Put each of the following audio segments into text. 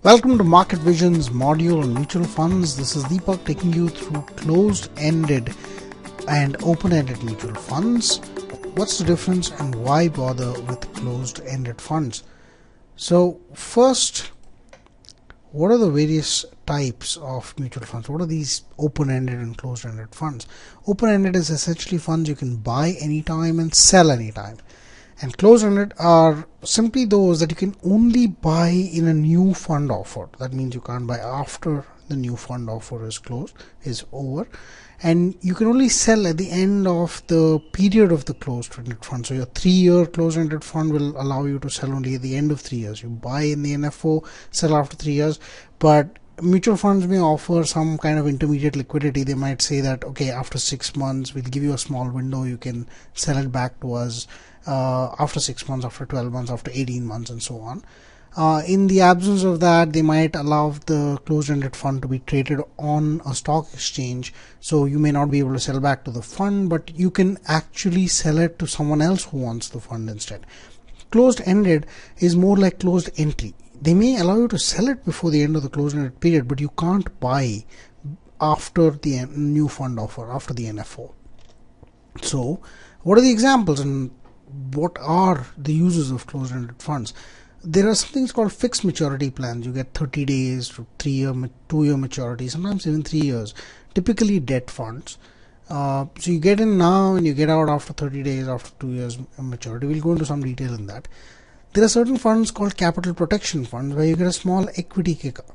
Welcome to MarketVision's module on mutual funds. This is Deepak taking you through closed-ended and open-ended mutual funds. What's the difference and why bother with closed-ended funds? So first, what are the various types of mutual funds? What are these open-ended and closed-ended funds? Open-ended is essentially funds you can buy anytime and sell anytime. And closed-ended are simply those that you can only buy in a new fund offer. That means you can't buy after the new fund offer is over, and you can only sell at the end of the period of the closed-ended fund. So your 3-year closed-ended fund will allow you to sell only at the end of 3 years. You buy in the NFO, sell after 3 years, but mutual funds may offer some kind of intermediate liquidity. They might say that, okay, after 6 months, we'll give you a small window. You can sell it back to us after 6 months, after 12 months, after 18 months, and so on. In the absence of that, they might allow the closed-ended fund to be traded on a stock exchange. So you may not be able to sell back to the fund, but you can actually sell it to someone else who wants the fund instead. Closed-ended is more like closed entry. They may allow you to sell it before the end of the closed-ended period, but you can't buy after the new fund offer, after the NFO. So what are the examples and what are the uses of closed-ended funds? There are some things called fixed maturity plans. You get 30 days to 3-year, 2-year maturity, sometimes even 3 years, typically debt funds. So you get in now and you get out after 30 days, after 2 years maturity. We'll go into some detail in that. There are certain funds called capital protection funds where you get a small equity kicker.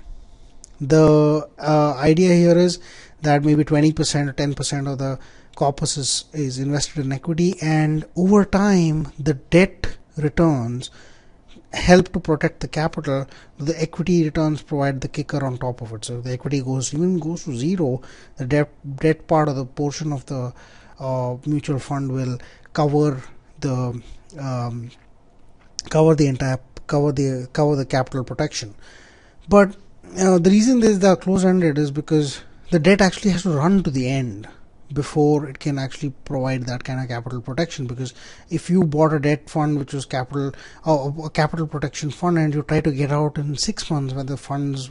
The idea here is that maybe 20% or 10% of the corpus is invested in equity, and over time the debt returns help to protect the capital. The equity returns provide the kicker on top of it. So if the equity goes to zero, the debt part of the portion of the mutual fund will cover the capital protection. But the reason this is closed-ended is because the debt actually has to run to the end before it can actually provide that kind of capital protection. Because if you bought a debt fund which was a capital protection fund, and you try to get out in 6 months when the fund's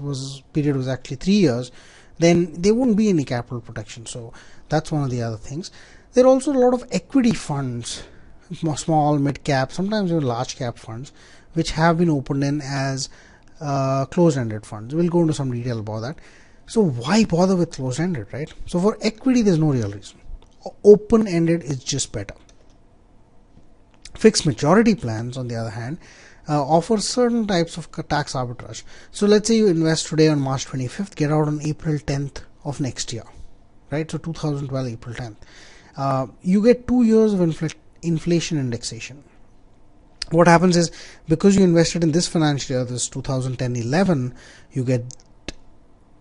period was actually 3 years, then there won't be any capital protection. So that's one of the other things. There are also a lot of equity funds, small, mid cap, sometimes even large cap funds, which have been opened in as closed-ended funds. We'll go into some detail about that. So why bother with closed-ended, right? So for equity, there's no real reason. Open-ended is just better. Fixed maturity plans, on the other hand, offer certain types of tax arbitrage. So let's say you invest today on March 25th, get out on April 10th of next year, right? So 2012, April 10th. You get 2 years of inflation indexation. What happens is, because you invested in this financial year, this 2010-11, you get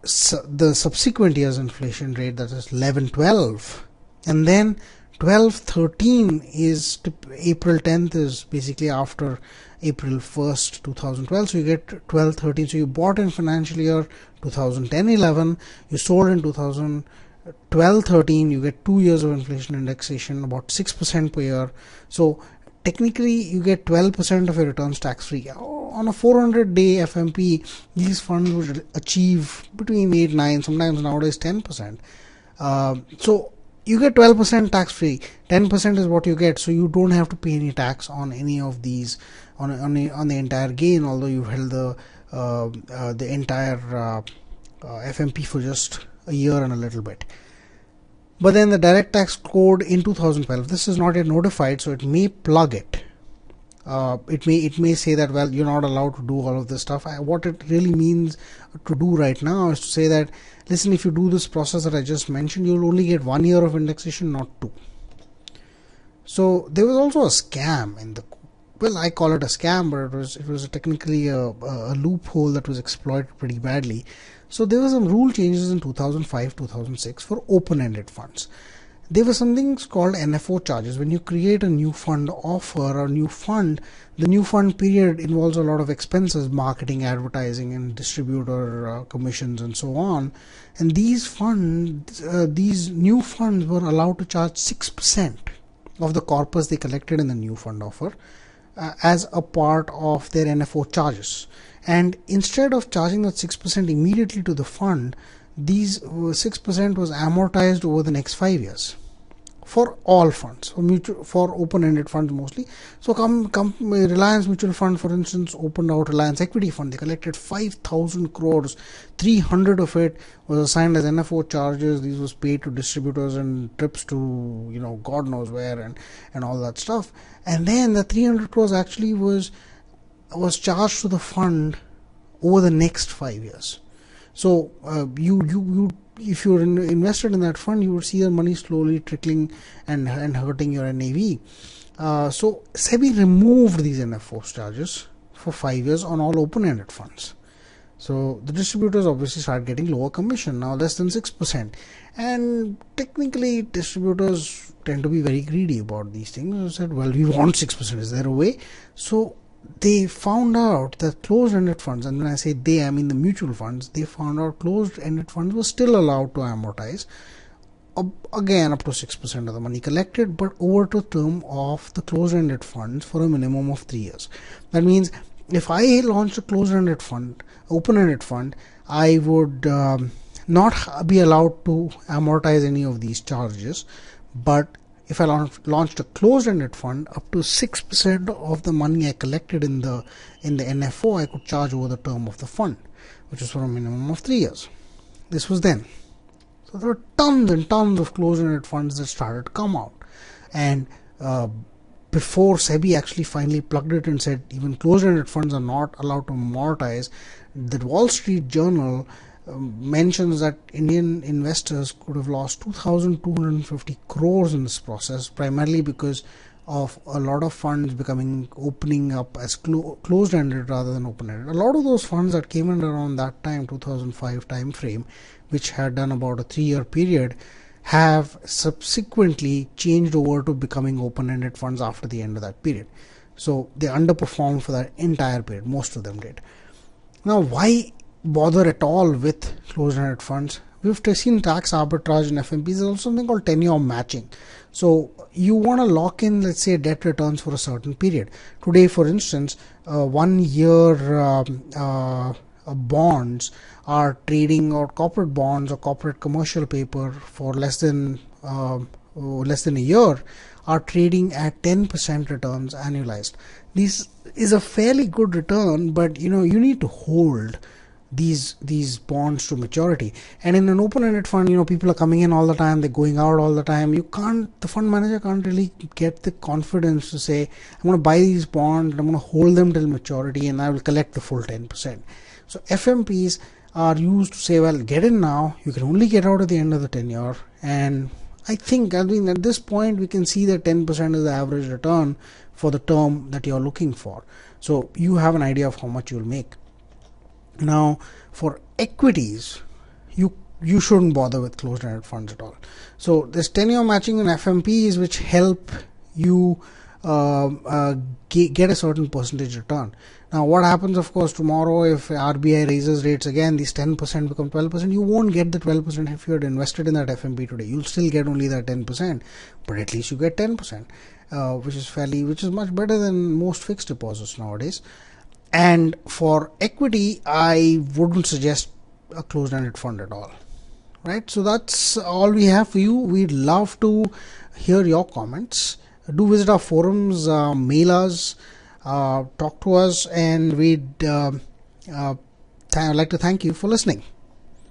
the subsequent year's inflation rate, that is 11-12, and then 12-13 is April 10th is basically after April 1st 2012, so you get 12-13. So you bought in financial year 2010-11, you sold in 2012-13, you get 2 years of inflation indexation, about 6% per year. So technically you get 12% of your returns tax free. On a 400-day FMP, these funds would achieve between 8, 9, sometimes nowadays 10%. So you get 12% tax free. 10% is what you get, so you don't have to pay any tax on any of these on the entire gain, although you held the entire FMP for just a year and a little bit. But then the direct tax code in 2012, this is not yet notified, so it may plug it. It may say that, well, you're not allowed to do all of this stuff. What it really means to do right now is to say that, listen, if you do this process that I just mentioned, you'll only get 1 year of indexation, not 2. So there was also a scam in the, well, I call it a scam, but it was technically a loophole that was exploited pretty badly. So there were some rule changes in 2005-2006 for open-ended funds. There were some things called NFO charges. When you create a new fund offer or new fund, the new fund period involves a lot of expenses, marketing, advertising, and distributor commissions, and so on. And these new funds were allowed to charge 6% of the corpus they collected in the new fund offer as a part of their NFO charges. and instead of charging that 6% immediately to the fund, these 6% was amortized over the next 5 years for all funds, for open-ended funds mostly. So Reliance Mutual Fund, for instance, opened out Reliance Equity Fund. They collected 5,000 crores. 300 of it was assigned as NFO charges. These was paid to distributors and trips to God knows where and all that stuff. And then the 300 crores actually was charged to the fund over the next 5 years. So if you're invested in that fund, you would see the money slowly trickling and hurting your NAV. So SEBI removed these NFO charges for 5 years on all open-ended funds. So the distributors obviously start getting lower commission, now less than 6%. And technically, distributors tend to be very greedy about these things. They said, well, we want 6%. Is there a way? So they found out that closed-ended funds, and when I say they, I mean the mutual funds, they found out closed-ended funds were still allowed to amortize, again up to 6% of the money collected, but over the term of the closed-ended funds for a minimum of 3 years. That means if I launched a closed-ended fund, open-ended fund, I would not be allowed to amortize any of these charges, but if I launched a closed-ended fund, up to 6% of the money I collected in the NFO, I could charge over the term of the fund, which was for a minimum of 3 years. This was then. So there were tons and tons of closed-ended funds that started to come out. And before SEBI actually finally plugged it and said even closed-ended funds are not allowed to amortize, the Wall Street Journal mentions that Indian investors could have lost 2,250 crores in this process, primarily because of a lot of funds opening up as closed-ended rather than open-ended. A lot of those funds that came in around that time, 2005 time frame, which had done about a 3-year period, have subsequently changed over to becoming open-ended funds after the end of that period. So they underperformed for that entire period. Most of them did. Now, why bother at all with closed-ended funds? We've seen tax arbitrage in FMPs. There's also something called tenure matching. So you want to lock in, let's say, debt returns for a certain period. Today, for instance, 1 year bonds are trading, or corporate bonds or corporate commercial paper for less than a year are trading at 10% returns annualized. This is a fairly good return, but you need to hold these bonds to maturity. And in an open-ended fund, people are coming in all the time, they're going out all the time. The fund manager can't really get the confidence to say, I'm going to buy these bonds, I'm going to hold them till maturity, and I will collect the full 10%. So FMPs are used to say, well, get in now, you can only get out at the end of the tenure. And I mean, at this point, we can see that 10% is the average return for the term that you're looking for. So you have an idea of how much you'll make. Now, for equities, you shouldn't bother with closed-ended funds at all. So there's tenure matching in FMPs, which help you get a certain percentage return. Now, what happens, of course, tomorrow if RBI raises rates again, these 10% become 12%. You won't get the 12% if you had invested in that FMP today. You'll still get only that 10%, but at least you get 10%, which is much better than most fixed deposits nowadays. And for equity, I wouldn't suggest a closed-ended fund at all. Right? So that's all we have for you. We'd love to hear your comments. Do visit our forums, mail us, talk to us, and we'd like to thank you for listening.